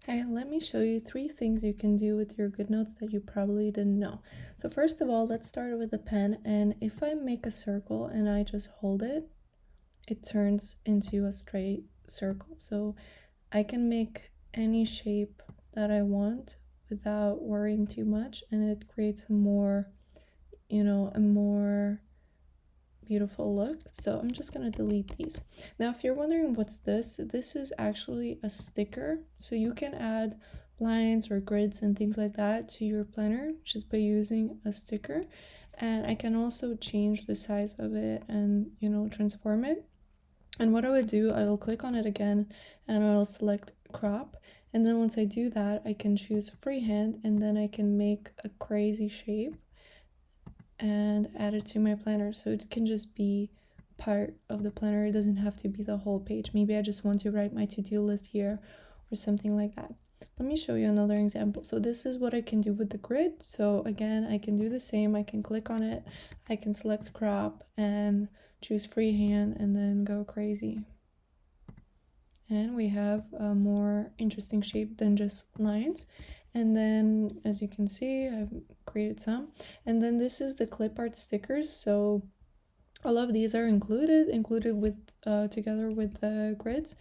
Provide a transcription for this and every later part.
Hey, let me show you 3 things you can do with your Goodnotes that you probably didn't know. So first of all, let's start with a pen, and if I make a circle and I just hold it, it turns into a straight circle. So I can make any shape that I want without worrying too much, and it creates a more beautiful look. So I'm just gonna delete these. Now, if you're wondering what's this is actually a sticker. So you can add lines or grids and things like that to your planner just by using a sticker. And I can also change the size of it and, transform it. And what I would do, I will click on it again and I'll select crop. And then once I do that, I can choose freehand and then I can make a crazy shape and add it to my planner. So it can just be part of the planner. It doesn't have to be the whole page. Maybe I just want to write my to-do list here or something like that. Let me show you another example. So this is what I can do with the grid. So again, I can do the same. I can click on it. I can select crop and choose freehand and then go crazy. And we have a more interesting shape than just lines. And then, as you can see, I've created some. And then this is the clip art stickers. So all of these are included with together with the grids.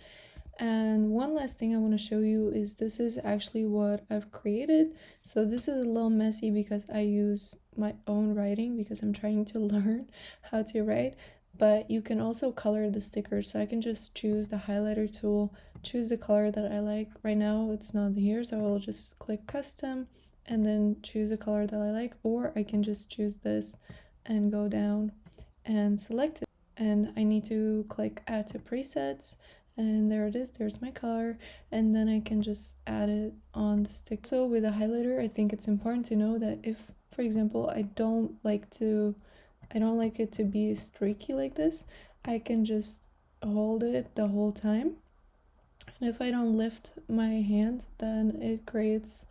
And one last thing I want to show you is this is actually what I've created. So this is a little messy because I use my own writing because I'm trying to learn how to write. But you can also color the stickers. So I can just choose the highlighter tool, choose the color that I like. Right now it's not here, so I'll just click custom and then choose a color that I like, or I can just choose this and go down and select it. And I need to click add to presets, and there it is, there's my color, and then I can just add it on the stick. So with a highlighter, I think it's important to know that if, for example, I don't like it to be streaky like this, I can just hold it the whole time. And if I don't lift my hand, then it creates,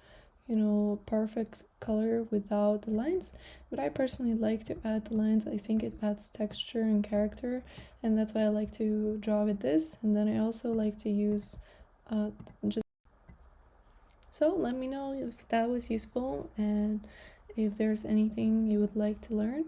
perfect color without the lines. But I personally like to add the lines. I think it adds texture and character, and that's why I like to draw with this. And then I also like to use just so let me know if that was useful and if there's anything you would like to learn.